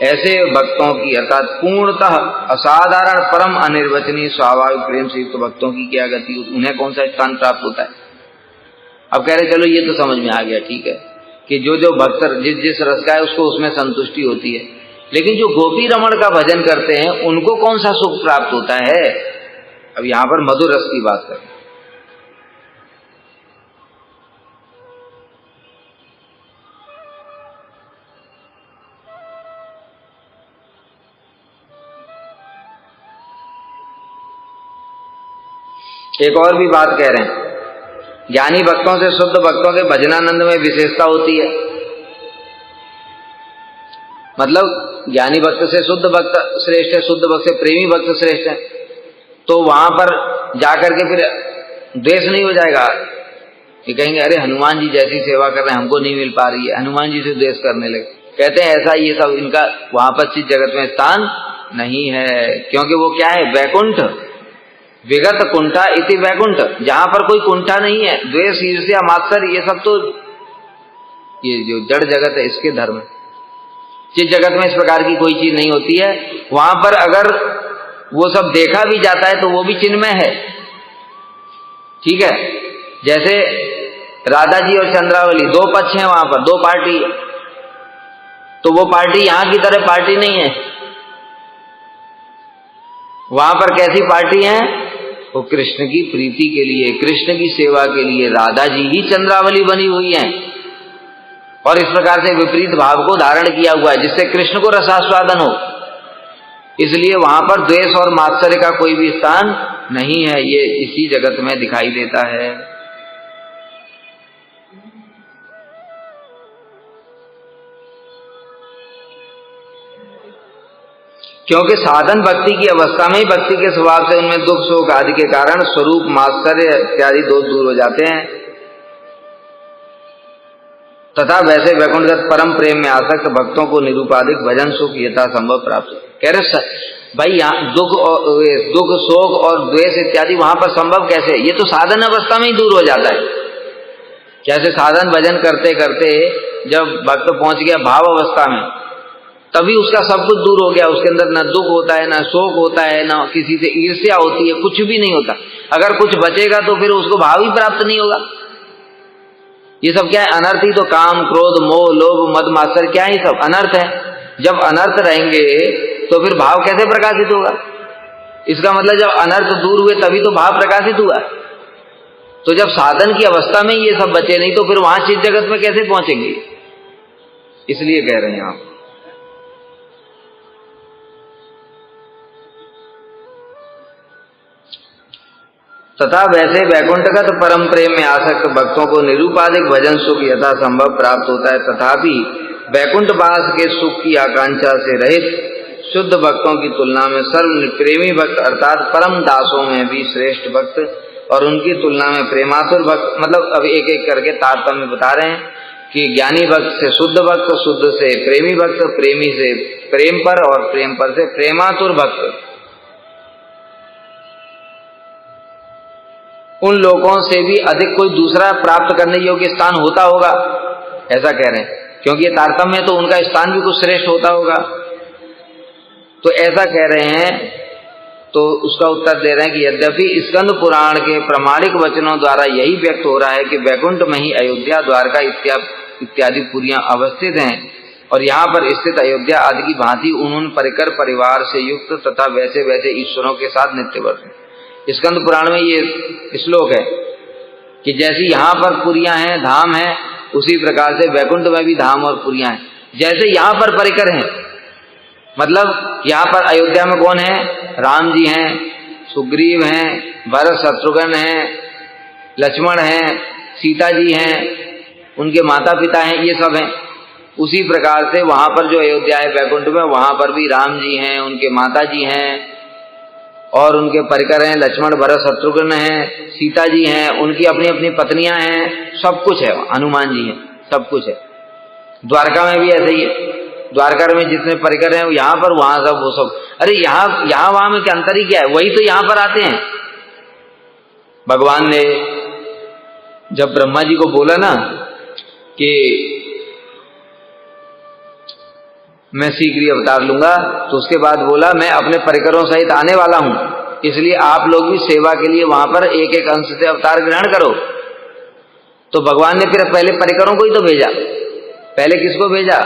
ऐसे भक्तों की अर्थात पूर्णतः असाधारण परम अनिर्वचनीय स्वाभाविक प्रेम से युक्त भक्तों की क्या गति, उन्हें कौन सा स्थान प्राप्त होता है। अब कह रहे चलो ये तो समझ में आ गया, ठीक है कि जो जो भक्त जिस जिस रस का है उसको उसमें संतुष्टि होती है, लेकिन जो गोपी रमण का भजन करते हैं उनको कौन सा सुख प्राप्त होता है। अब यहां पर मधुर रस की बात करें। एक और भी बात कह रहे हैं, ज्ञानी भक्तों से शुद्ध भक्तों के भजनानंद में विशेषता होती है। मतलब ज्ञानी भक्त से शुद्ध भक्त श्रेष्ठ है, शुद्ध भक्त से प्रेमी भक्त श्रेष्ठ है। तो वहां पर जाकर के फिर द्वेष नहीं हो जाएगा कि कहेंगे अरे हनुमान जी जैसी सेवा कर रहे हैं हमको नहीं मिल पा रही है, हनुमान जी से द्वेष करने लगे। कहते हैं ऐसा ये सब इनका वहां पर चित्त जगत में स्थान नहीं है, क्योंकि वो क्या है, वैकुंठ विगत कुंठा इति वैकुंठ, जहां पर कोई कुंठा नहीं है, द्वेष ईर्ष्या मात्सर्य ये सब तो ये जो जड़ जगत है इसके धर्म है। जिस जगत में इस प्रकार की कोई चीज नहीं होती है, वहां पर अगर वो सब देखा भी जाता है तो वो भी चिन्मय है। ठीक है, जैसे राधा जी और चंद्रावली दो पक्ष हैं, वहां पर दो पार्टी, तो वो पार्टी यहां की तरह पार्टी नहीं है। वहां पर कैसी पार्टी है, वो कृष्ण की प्रीति के लिए, कृष्ण की सेवा के लिए राधा जी ही चंद्रावली बनी हुई हैं और इस प्रकार से विपरीत भाव को धारण किया हुआ है जिससे कृष्ण को रसास्वादन हो। इसलिए वहां पर द्वेष और मात्सर्य का कोई भी स्थान नहीं है, ये इसी जगत में दिखाई देता है। क्योंकि साधन भक्ति की अवस्था में ही भक्ति के स्वभाव से उनमें दुख शोक आदि के कारण स्वरूप मात्सर्य इत्यादि दोष दूर हो जाते हैं, तथा वैसे वैकुंठगत परम प्रेम में आसक्त भक्तों को निरूपाधिक भजन सुख यथा संभव प्राप्त हो। कह रहे भाई यहाँ दुख शोक और द्वेष इत्यादि वहां पर संभव कैसे, ये तो साधन अवस्था में ही दूर हो जाता है। जैसे साधन भजन करते करते जब भक्त पहुंच गया भाव अवस्था में, तभी उसका सब कुछ दूर हो गया, उसके अंदर न दुख होता है, न शोक होता है, न किसी से ईर्ष्या होती है, कुछ भी नहीं होता। अगर कुछ बचेगा तो फिर उसको भाव ही प्राप्त नहीं होगा। ये सब क्या है, अनर्थ ही तो, काम क्रोध मोह लोभ मद मात्सर्य, क्या है सब अनर्थ है। जब अनर्थ रहेंगे तो फिर भाव कैसे प्रकाशित होगा। इसका मतलब जब अनर्थ दूर हुए तभी तो भाव प्रकाशित हुआ। तो जब साधन की अवस्था में ये सब बचे नहीं तो फिर वहां चित्त जगत में कैसे पहुंचेंगे। इसलिए कह रहे हैं आप। तथा वैसे वैकुंठगत परम प्रेम में आसक्त भक्तों को निरूपाधिक भजन सुख यथा संभव प्राप्त होता है, तथापि वैकुंठवास के सुख की आकांक्षा से रहित शुद्ध भक्तों की तुलना में सर्व प्रेमी भक्त अर्थात परम दासों में भी श्रेष्ठ भक्त और उनकी तुलना में प्रेमासुर भक्त, मतलब अब एक एक करके तारतम्य बता रहे हैं कि ज्ञानी भक्त से शुद्ध भक्त, शुद्ध से प्रेमी भक्त, प्रेमी से प्रेम पर और प्रेम पर से प्रेमातुर भक्त, उन लोगों से भी अधिक कोई दूसरा प्राप्त करने योग्य स्थान होता होगा, ऐसा कह रहे हैं। क्योंकि ये तारतम्य तो उनका स्थान भी कुछ श्रेष्ठ होता होगा। तो ऐसा कह रहे हैं तो उसका उत्तर दे रहे हैं कि यद्यपि स्कंद पुराण के प्रामाणिक वचनों द्वारा यही व्यक्त हो रहा है कि वैकुंठ में ही अयोध्या, द्वारका इत्यादि पुरियां अवस्थित हैं और यहाँ पर स्थित अयोध्या आदि की भांति उन्होंने परिकर परिवार से युक्त तथा वैसे वैसे ईश्वरों के साथ नित्य वर्त। स्कंद पुराण में ये श्लोक है कि जैसी यहाँ पर पुरियां हैं, धाम हैं, उसी प्रकार से वैकुंठ में भी धाम और पुरियां हैं। जैसे यहाँ पर परिकर हैं, मतलब यहाँ पर अयोध्या में कौन है? राम जी हैं, सुग्रीव हैं, भरत शत्रुघ्न हैं, लक्ष्मण हैं, सीता जी हैं, उनके माता पिता हैं, ये सब हैं। उसी प्रकार से वहां पर जो अयोध्या है वैकुंठ में, वहां पर भी राम जी हैं, उनके माता जी हैं और उनके परिकर हैं, लक्ष्मण भरत शत्रुघ्न हैं, सीता जी हैं, उनकी अपनी अपनी पत्नियां हैं, सब कुछ है, हनुमान जी हैं, सब कुछ है। द्वारका में भी ऐसे ही है, द्वारका में जितने परिकर हैं यहाँ पर, वहां सब वो सब। अरे यहाँ वहां में क्या अंतर ही क्या है? वही तो यहाँ पर आते हैं। भगवान ने जब ब्रह्मा जी को बोला ना कि मैं शीघ्र ही अवतार लूंगा, तो उसके बाद बोला मैं अपने परिकरों सहित आने वाला हूं, इसलिए आप लोग भी सेवा के लिए वहां पर एक एक अंश से अवतार ग्रहण करो। तो भगवान ने फिर पहले परिकरों को ही तो भेजा। पहले किसको भेजा?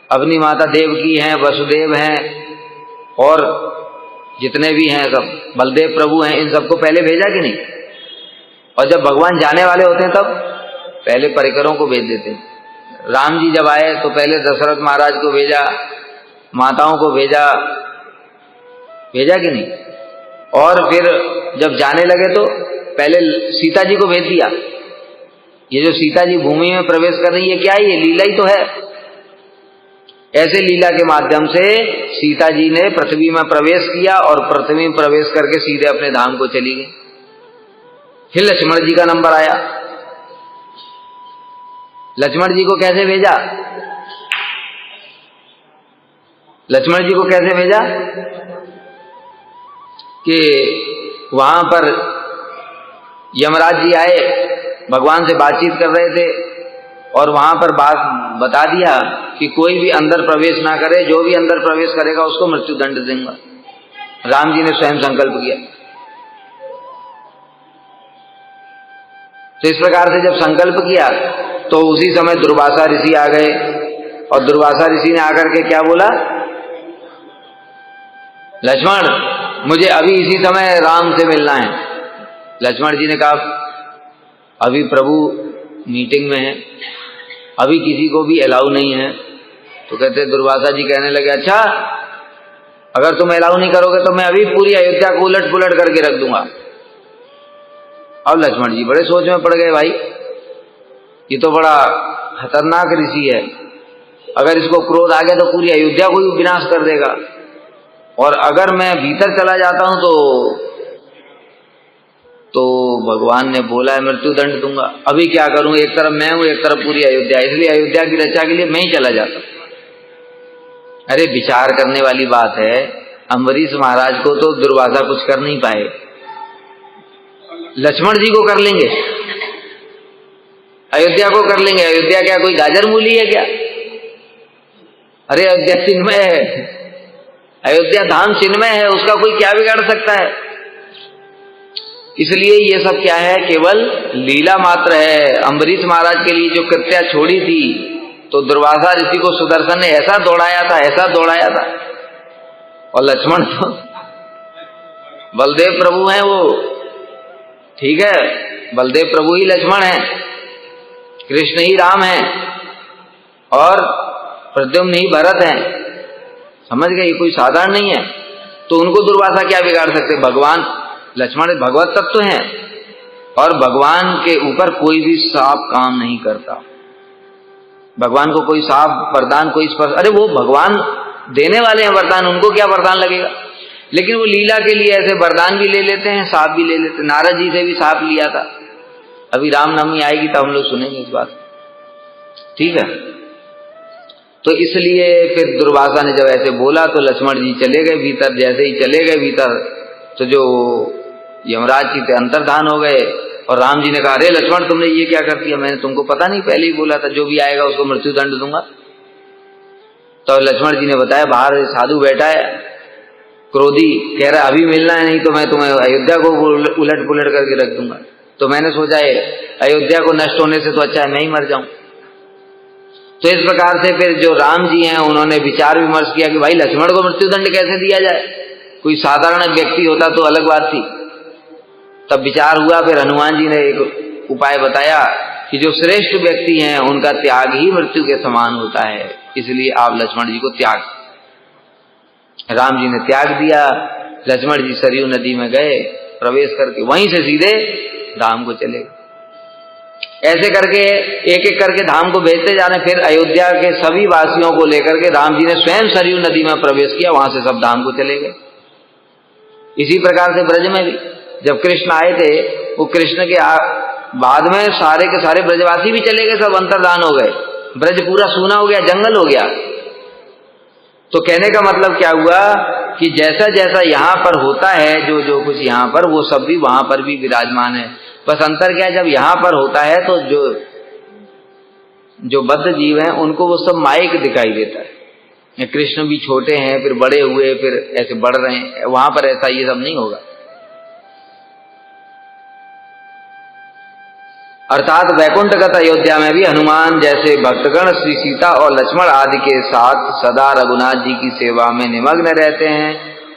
अपनी माता देवकी हैं, वसुदेव हैं और जितने भी हैं सब, बलदेव प्रभु हैं, इन सबको पहले भेजा कि नहीं? और जब भगवान जाने वाले होते हैं तब पहले परिकरों को भेज देते हैं। राम जी जब आए तो पहले दशरथ महाराज को भेजा, माताओं को भेजा कि नहीं? और फिर जब जाने लगे तो पहले सीता जी को भेज दिया। ये जो सीता जी भूमि में प्रवेश कर रही है, क्या है ये? लीला ही तो है। ऐसे लीला के माध्यम से सीता जी ने पृथ्वी में प्रवेश किया और पृथ्वी में प्रवेश करके सीधे अपने धाम को चली गई। फिर लक्ष्मण जी का नंबर आया। लक्ष्मण जी को कैसे भेजा? लक्ष्मण जी को कैसे भेजा कि वहां पर यमराज जी आए, भगवान से बातचीत कर रहे थे और वहां पर बात बता दिया कि कोई भी अंदर प्रवेश ना करे, जो भी अंदर प्रवेश करेगा उसको मृत्यु दंड देंगे। राम जी ने स्वयं संकल्प किया। तो इस प्रकार से जब संकल्प किया तो उसी समय दुर्वासा ऋषि आ गए और दुर्वासा ऋषि ने आकर के क्या बोला? लक्ष्मण, मुझे अभी इसी समय राम से मिलना है। लक्ष्मण जी ने कहा अभी प्रभु मीटिंग में है, अभी किसी को भी अलाउ नहीं है। तो कहते दुर्वासा जी कहने लगे, अच्छा अगर तुम अलाउ नहीं करोगे तो मैं अभी पूरी अयोध्या को उलट पुलट करके रख दूंगा। और लक्ष्मण जी बड़े सोच में पड़ गए, भाई ये तो बड़ा खतरनाक ऋषि है, अगर इसको क्रोध आ गया तो पूरी अयोध्या को ही विनाश कर देगा, और अगर मैं भीतर चला जाता हूं तो भगवान ने बोला है मृत्यु दंड दूंगा। अभी क्या करूं? एक तरफ मैं हूं, एक तरफ पूरी अयोध्या, इसलिए अयोध्या की रक्षा के लिए मैं ही चला जाता। अरे विचार करने वाली बात है, अम्बरीश महाराज को तो दुर्वासा कुछ कर नहीं पाए, लक्ष्मण जी को कर लेंगे, अयोध्या को कर लेंगे। अयोध्या क्या कोई गाजर मूली है क्या? अरे अयोध्या चिन्मय है, अयोध्या धाम चिन्मय है, उसका कोई क्या बिगाड़ सकता है? इसलिए ये सब क्या है? केवल लीला मात्र है। अम्बरीश महाराज के लिए जो कृत्या छोड़ी थी तो दुर्वासा ऋषि को सुदर्शन ने ऐसा दौड़ाया था, और लक्ष्मण तो बलदेव प्रभु हैं, वो ठीक है, बलदेव प्रभु ही लक्ष्मण हैं, कृष्ण ही राम हैं और प्रद्युम्न ही भरत हैं। समझ गए? कोई साधारण नहीं है। तो उनको दुर्वासा क्या बिगाड़ सकते? भगवान लक्ष्मण भगवत तत्व हैं और भगवान के ऊपर कोई भी शाप काम नहीं करता। भगवान को कोई शाप वरदान कोई स्पर्श, अरे वो भगवान देने वाले हैं वरदान, उनको क्या वरदान लगेगा? लेकिन वो लीला के लिए ऐसे वरदान भी ले लेते हैं, शाप भी ले लेते हैं। नारद जी से भी शाप लिया था। अभी रामनवमी आएगी तो हम लोग सुनेंगे इस बात, ठीक है? तो इसलिए फिर दुर्वासा ने जब ऐसे बोला तो लक्ष्मण जी चले गए भीतर। जैसे ही चले गए भीतर तो जो यमराज जी थे अंतर्धान हो गए, और राम जी ने कहा अरे लक्ष्मण तुमने ये क्या कर दिया? मैंने तुमको पता नहीं, पहले ही बोला था जो भी आएगा उसको मृत्यु दंड दूंगा। तो लक्ष्मण जी ने बताया बाहर साधु बैठा है क्रोधी, कह रहा अभी मिलना है, नहीं तो मैं तुम्हें अयोध्या को उलट पुलट करके रख दूंगा। तो मैंने सोचा है अयोध्या को नष्ट होने से तो अच्छा है मैं ही मर जाऊं। तो इस प्रकार से फिर जो राम जी हैं उन्होंने विचार विमर्श किया कि भाई लक्ष्मण को मृत्युदंड कैसे दिया जाए, कोई साधारण व्यक्ति होता तो अलग बात थी। तब विचार हुआ, फिर हनुमान जी ने एक उपाय बताया कि जो श्रेष्ठ व्यक्ति हैं उनका त्याग ही मृत्यु के समान होता है, इसलिए आप लक्ष्मण जी को त्याग। राम जी ने त्याग दिया, लक्ष्मण जी सरयू नदी में गए, प्रवेश करके वहीं से सीधे धाम को चले गए। ऐसे करके एक एक करके धाम को भेजते जा रहे। फिर अयोध्या के सभी वासियों को लेकर के राम जी ने स्वयं सरयू नदी में प्रवेश किया, वहां से सब धाम को चले गए। इसी प्रकार से ब्रज में भी जब कृष्ण आए थे, वो कृष्ण के बाद में सारे के सारे ब्रजवासी भी चले गए, सब अंतर्धान हो गए, ब्रज पूरा सूना हो गया, जंगल हो गया। तो कहने का मतलब क्या हुआ कि जैसा जैसा यहाँ पर होता है, जो जो कुछ यहाँ पर, वो सब भी वहां पर भी विराजमान है। बस अंतर क्या है, जब यहाँ पर होता है तो जो बद्ध जीव हैं उनको वो सब माइक दिखाई देता है। कृष्ण भी छोटे हैं, फिर बड़े हुए, फिर ऐसे बढ़ रहे हैं, वहां पर ऐसा ये सब नहीं होगा। अर्थात वैकुंठगत अयोध्या में भी हनुमान जैसे भक्तगण श्री सीता और लक्ष्मण आदि के साथ सदा रघुनाथ जी की सेवा में निमग्न रहते हैं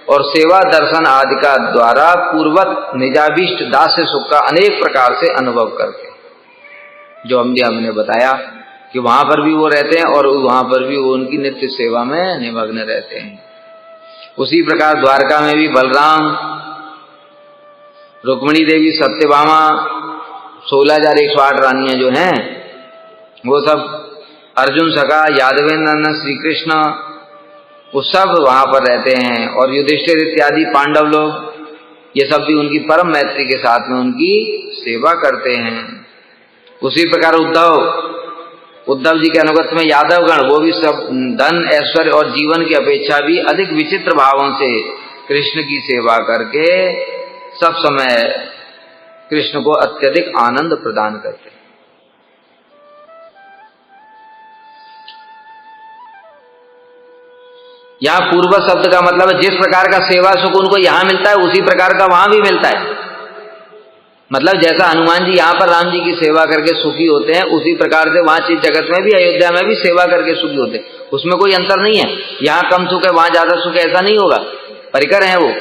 और सेवा दर्शन आदि का द्वारा पूर्वत निजाभिष्ट दास्य सुख का अनेक प्रकार से अनुभव करते हैं। जो हमने बताया कि वहां पर भी वो रहते हैं और वहां पर भी वो उनकी नित्य सेवा में निमग्न रहते हैं। उसी प्रकार द्वारका में भी बलराम, रुक्मिणी देवी, सत्यभामा, 16,108 रानियां जो हैं वो सब, अर्जुन सखा, यादवेंद्र, श्री कृष्ण, वो सब वहां पर रहते हैं। और युधिष्ठिर इत्यादि पांडव लोग, ये सब भी उनकी परम मैत्री के साथ में उनकी सेवा करते हैं। उसी प्रकार उद्धव जी के अनुगत्य में यादवगण, वो भी सब धन, ऐश्वर्य और जीवन की अपेक्षा भी अधिक विचित्र भावों से कृष्ण की सेवा करके सब समय कृष्ण को अत्यधिक आनंद प्रदान करते हैं। यहां पूर्व शब्द का मतलब है जिस प्रकार का सेवा सुख उनको यहां मिलता है उसी प्रकार का वहां भी मिलता है। मतलब जैसा हनुमान जी यहां पर राम जी की सेवा करके सुखी होते हैं, उसी प्रकार से वहां चित्त जगत में भी, अयोध्या में भी सेवा करके सुखी होते हैं। उसमें कोई अंतर नहीं है, यहां कम सुख है वहां ज्यादा सुख है, ऐसा नहीं होगा। परिकर है वो,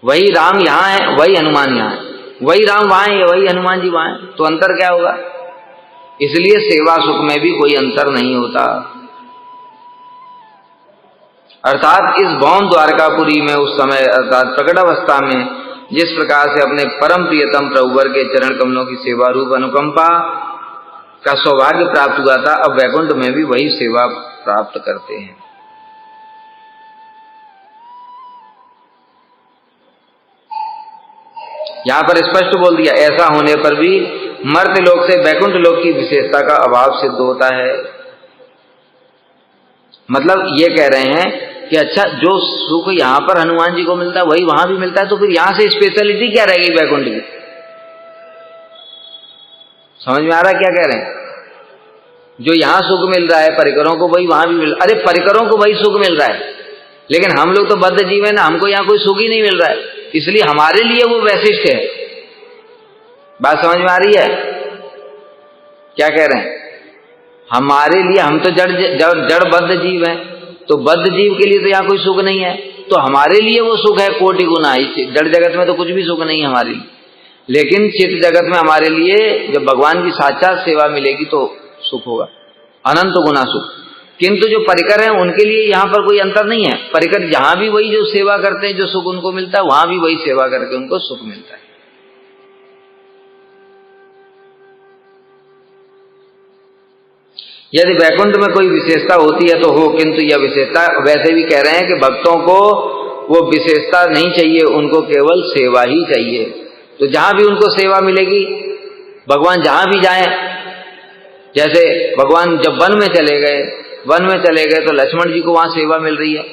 वही राम यहां है, वही हनुमान यहां है, वही राम वहां है, वही हनुमान जी वहां है, तो अंतर क्या होगा? इसलिए सेवा सुख में भी कोई अंतर नहीं होता। अर्थात इस भौम द्वारकापुरी में उस समय अर्थात प्रकट अवस्था में जिस प्रकार से अपने परम प्रियतम प्रभुवर के चरण कमलों की सेवा रूप अनुकंपा का सौभाग्य प्राप्त हुआ था, अब वैकुंठ में भी वही सेवा प्राप्त करते हैं। यहां पर स्पष्ट बोल दिया, ऐसा होने पर भी मर्त्य लोक से वैकुंठ लोक की विशेषता का अभाव सिद्ध होता है। मतलब ये कह रहे हैं कि अच्छा, जो सुख यहां पर हनुमान जी को मिलता है वही वहां भी मिलता है, तो फिर यहां से स्पेशलिटी क्या रहेगी वैकुंठ की? समझ में आ रहा है क्या कह रहे हैं? जो यहां सुख मिल रहा है परिकरों को, वही वहां भी मिल, अरे परिकरों को वही सुख मिल रहा है, लेकिन हम लोग तो बद्ध जीव है ना, हमको यहां कोई सुख ही नहीं मिल रहा है, इसलिए हमारे लिए वो वैशिष्ट है। बात समझ में आ रही है क्या कह रहे हैं? हमारे लिए, हम तो जड़ बद्ध जीव हैं, तो बद्ध जीव के लिए तो यहाँ कोई सुख नहीं है, तो हमारे लिए वो सुख है कोटि गुना। जड़ जगत में तो कुछ भी सुख नहीं है हमारे लिए, लेकिन चित्त जगत में हमारे लिए जब भगवान की साक्षात सेवा मिलेगी तो सुख होगा, अनंत गुना सुख। किंतु जो परिकर हैं उनके लिए यहाँ पर कोई अंतर नहीं है। परिकर जहां भी वही जो सेवा करते हैं, जो सुख उनको मिलता है, वहां भी वही सेवा करके उनको सुख मिलता है। यदि वैकुंठ में कोई विशेषता होती है तो हो, किंतु यह विशेषता, वैसे भी कह रहे हैं कि भक्तों को वो विशेषता नहीं चाहिए, उनको केवल सेवा ही चाहिए। तो जहां भी उनको सेवा मिलेगी, भगवान जहां भी जाएं, जैसे भगवान जब वन में चले गए तो लक्ष्मण जी को वहां सेवा मिल रही है,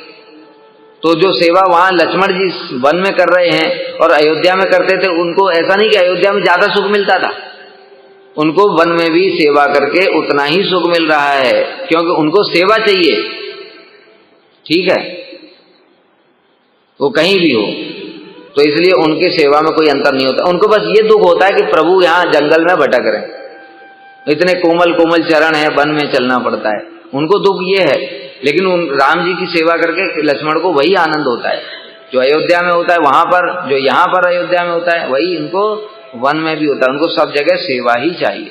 तो जो सेवा वहां लक्ष्मण जी वन में कर रहे हैं और अयोध्या में करते थे, उनको ऐसा नहीं कि अयोध्या में ज्यादा सुख मिलता था, उनको वन में भी सेवा करके उतना ही सुख मिल रहा है, क्योंकि उनको सेवा चाहिए। ठीक है, वो कहीं भी हो। तो इसलिए उनके सेवा में कोई अंतर नहीं होता। उनको बस ये दुख होता है कि प्रभु यहाँ जंगल में भटक रहे, इतने कोमल कोमल चरण है, वन में चलना पड़ता है, उनको दुख ये है। लेकिन उन राम जी की सेवा करके लक्ष्मण को वही आनंद होता है जो अयोध्या में होता है वहां पर, जो यहाँ पर अयोध्या में होता है वही इनको वन में भी होता है। उनको सब जगह सेवा ही चाहिए।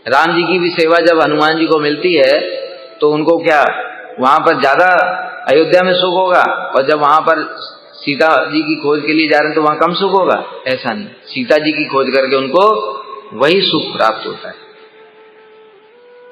राम जी की भी सेवा जब हनुमान जी को मिलती है तो उनको क्या वहां पर ज्यादा अयोध्या में सुख होगा, और जब वहां पर सीता जी की खोज के लिए जा रहे हैं तो वहां कम सुख होगा? ऐसा नहीं, सीता जी की खोज करके उनको वही सुख प्राप्त होता है।